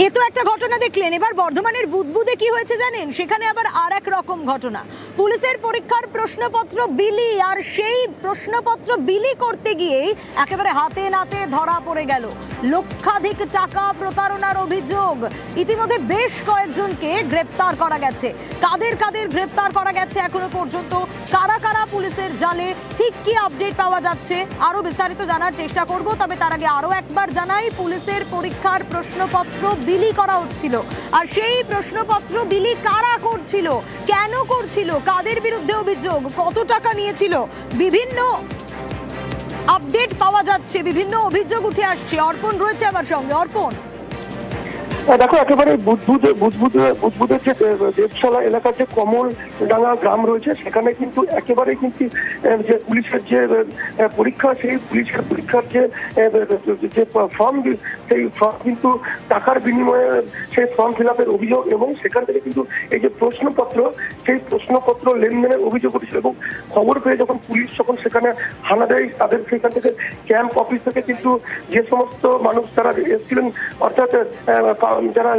এ তো একটা ঘটনা দেখলেন। এবার বর্ধমানের বুদবুদে কি হয়েছে জানেন? সেখানে আবার আর এক রকম ঘটনা। পুলিশের পরীক্ষার প্রশ্নপত্র বিলি, আর সেই প্রশ্নপত্র বিলি করতে গিয়েই একেবারে হাতে নাতে ধরা পড়ে গেল লক্ষাধিক টাকা প্রতারণার অভিযোগ। ইতিমধ্যে বেশ কয়েকজনকে গ্রেপ্তার করা গেছে। কাদের কাদের গ্রেপ্তার করা গেছে এখনো পর্যন্ত, কারা কারা পুলিশের জালে, ঠিক কি আপডেট পাওয়া যাচ্ছে আরো বিস্তারিত জানার চেষ্টা করব। তবে তার আগে আরো একবার জানাই, পুলিশের পরীক্ষার প্রশ্নপত্র বিলি করা হচ্ছিল, আর সেই প্রশ্নপত্র বিলি কারা করছিল, কেন করছিল, কাদের বিরুদ্ধে অভিযোগ, কত টাকা নিয়েছিল, বিভিন্ন আপডেট পাওয়া যাচ্ছে, বিভিন্ন অভিযোগ উঠে আসছে। অর্পণ রয়েছে আমার সঙ্গে। অর্পণ, দেখো, একেবারে বুদবুদের যে দেবশালা এলাকার যে কমল ডাঙ্গা গ্রাম রয়েছে, সেখানে কিন্তু একেবারে কিন্তু যে পুলিশের যে পরীক্ষা, সেই পুলিশের পরীক্ষার যে ফর্ম, সেই ফর্ম কিন্তু টাকার বিনিময়ে সেই ফর্ম ফিল আপের অভিযোগ, এবং সেখান থেকে কিন্তু এই যে প্রশ্নপত্র, সেই প্রশ্নপত্র লেনদেনের অভিযোগ উঠেছিল। এবং খবর পেয়ে যখন পুলিশ যখন সেখানে হানা দেয়, তাদের সেখান থেকে ক্যাম্প অফিস থেকে কিন্তু যে সমস্ত মানুষ তারা এসেছিলেন, অর্থাৎ যারা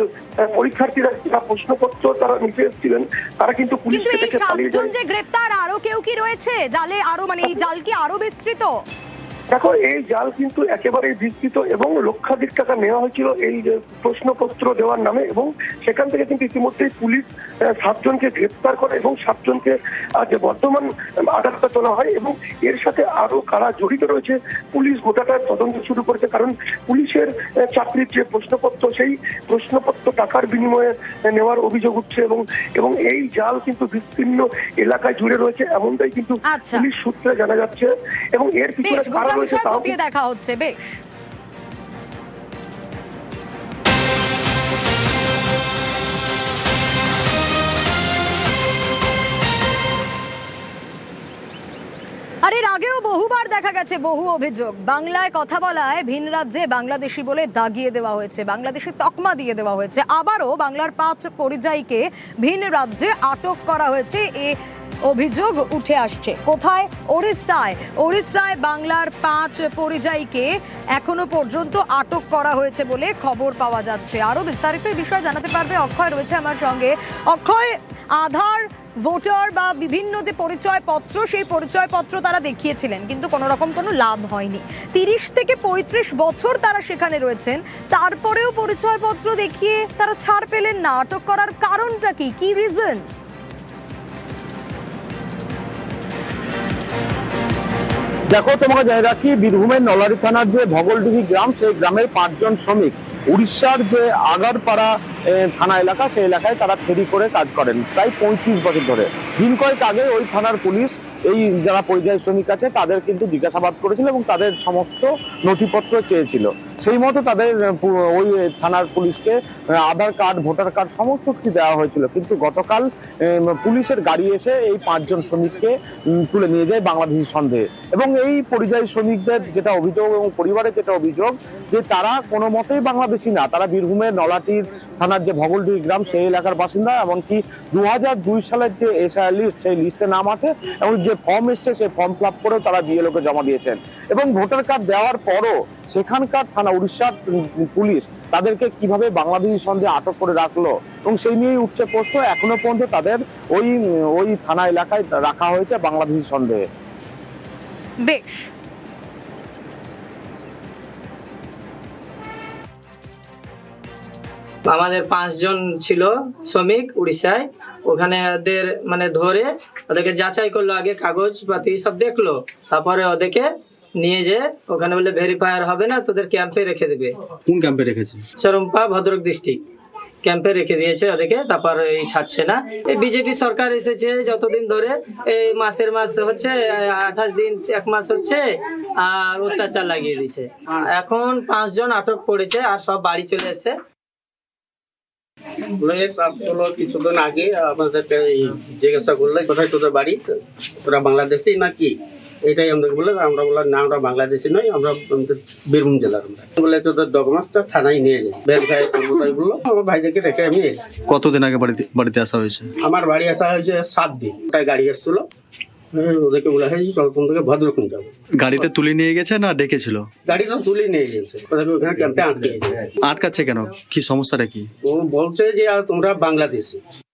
পরীক্ষার্থীরা প্রশ্নপত্র তারা নিতে এসেছিলেন, তারা কিন্তু পুলিশ থেকে পালিয়ে যায়। যে গ্রেপ্তার, আরো কেউ কি রয়েছে জালে? আরো এই জাল কি আরো বিস্তৃত? দেখো, এই জাল কিন্তু একেবারে বিস্তৃত, এবং লক্ষাধিক টাকা নেওয়া হয়েছিল এই প্রশ্নপত্র দেওয়ার নামে। এবং সেখান থেকে কিন্তু ইতিমধ্যেই পুলিশ 7 জনকে গ্রেপ্তার করে, এবং 7 জনকে আজ বর্ধমান আদালতে তোলা হয়। এবং এর সাথে আরো কারা জড়িত রয়েছে, পুলিশ গোটাটা তদন্ত শুরু করেছে। কারণ পুলিশের চাকরির যে প্রশ্নপত্র, সেই প্রশ্নপত্র টাকার বিনিময়ে নেওয়ার অভিযোগ উঠছে, এবং এই জাল কিন্তু বিস্তীর্ণ এলাকায় জুড়ে রয়েছে, এমনটাই কিন্তু পুলিশ সূত্রে জানা যাচ্ছে। এবং এর পিছনে কারা রয়েছে তাও দেখা হচ্ছে। বেশ, আর এর আগেও বহুবার দেখা গেছে বহু অভিযোগ। বাংলায় কথা বলায় ভিন রাজ্যে বাংলাদেশি বলে দাগিয়ে দেওয়া হয়েছে, বাংলাদেশি তকমা দিয়ে দেওয়া হয়েছে। আবারও বাংলার 5 পরিযায়ীকে ভিন রাজ্যে আটক করা হয়েছে, এ অভিযোগ উঠে আসছে। কোথায়? ওড়িশায় বাংলার 5 পরিযায়ীকে এখনো পর্যন্ত আটক করা হয়েছে বলে খবর পাওয়া যাচ্ছে। আরো বিস্তারিত এই বিষয়ে জানাতে পারবে অক্ষয় রয়েছে আমার সঙ্গে। অক্ষয়, আধার, ভোটার বা বিভিন্ন যে পরিচয়পত্র, সেই পরিচয়পত্র তারা দেখিয়েছিলেন, কিন্তু কোনো রকম কোনো লাভ হয়নি। 30 থেকে 35 বছর তারা সেখানে রয়েছেন, তারপরেও পরিচয়পত্র দেখিয়ে তারা ছাড় পেলেন না। আটক করার কারণটা কি, কি রিজন? দেখো, তোমাকে জানিয়ে রাখি, বীরভূমের নলারি থানার যে ভগলডিহি গ্রাম, সেই গ্রামের 5 জন শ্রমিক উড়িষ্যার যে আগারপাড়া থানা এলাকা, সেই এলাকায় তারা ফেরি করে কাজ করেন প্রায় 35 বছর ধরে। দিন কয়েক আগে ওই থানার পুলিশ এই যারা পরিযায়ী শ্রমিক আছে তাদের কিন্তু জিজ্ঞাসাবাদ করেছিল, এবং তাদের সমস্ত নথিপত্র চেয়েছিল। সেই মতো তাদের ওই থানার পুলিশকে আধার কার্ড, ভোটার কার্ড সমস্ত কিছু দেওয়া হয়েছিল। কিন্তু গতকাল পুলিশের গাড়ি এসে এই 5 জন শ্রমিককে তুলে নিয়ে যায় বাংলাদেশি সন্দেহে। এবং এই পরিযায়ী শ্রমিকদের যেটা অভিযোগ, এবং পরিবারের যেটা অভিযোগ, যে তারা কোনো মতেই বাংলাদেশি না, তারা বীরভূমের নলাটির থানার যে ভগলডিহি গ্রাম, সেই এলাকার বাসিন্দা। এমনকি 2002 সালের যে এসআই লিস্ট, সেই লিস্টে নাম আছে, এবং যে ফর্ম এসছে সেই ফর্ম ফিল আপ করেও তারা বিএলওকে জমা দিয়েছেন। এবং ভোটার কার্ড দেওয়ার পরও সেখানকার থানা, উড়িষ্যার পুলিশ তাদেরকে কিভাবে বাংলাদেশি সন্দেহে আটক করে রাখলো, এবং সেই নিয়েই উঠছে প্রশ্ন। এখনো পর্যন্ত তাদের ওই থানা এলাকায় রাখা হয়েছে বাংলাদেশি সন্দেহে। বেশ, আমাদের 5 জন ছিল শ্রমিক উড়িষ্যায়। ওখানে ওদের মানে ধরে ওদেরকে যাচাই করলো, আগে কাগজ পাতি সব দেখলো, তারপরে ওদেরকে নিয়ে যে ওখানে বলে ভেরিফায়ার হবে না, তোদের ক্যাম্পে রেখে দেবে। কোন ক্যাম্পে রেখেছে? চরমপা, ভদ্রক ডিস্ট্রিক্ট ক্যাম্পে রেখে দিয়েছে ওদেরকে। তারপর এই ছাড়ছে না। এই বিজেপি সরকার এসেছে যতদিন ধরে, এই মাস হচ্ছে 28 দিন, 1 মাস হচ্ছে, আর অত্যাচার লাগিয়ে দিচ্ছে। এখন 5 জন আটক করেছে, আর সব বাড়ি চলে এসে। কিছুদিন আগে আমাদেরকে জিজ্ঞাসা করলো, কোথায় তোদের বাড়ি, তোরা বাংলাদেশি নাকি? এটাই আমাদেরকে বলে। আমরা বললাম না, আমরা বাংলাদেশি নই, আমরা বীরভূম জেলার। বলে তোদের ডকুমেন্টসটা থানায় নিয়ে যাই, ভেরিফাই করবো। তাই বললো। আমার ভাইদেরকে রেখে আমি কতদিন আগে বাড়িতে আসা হয়েছে? আমার বাড়ি আসা হয়েছে 7 দিন। গাড়ি এসেছিল, ওদেরকে বলা হয়েছে তখন থেকে ভদ্রকুন যাবো। গাড়িতে তুলে নিয়ে গেছে না ডেকেছিল? গাড়ি তো তুলে নিয়ে গেছে, ওদেরকে ওখানে ক্যাম্পে আটকে গেছে। আটকাচ্ছে কেন? কি সমস্যাটা কি? ও বলছে যে তোমরা বাংলাদেশি।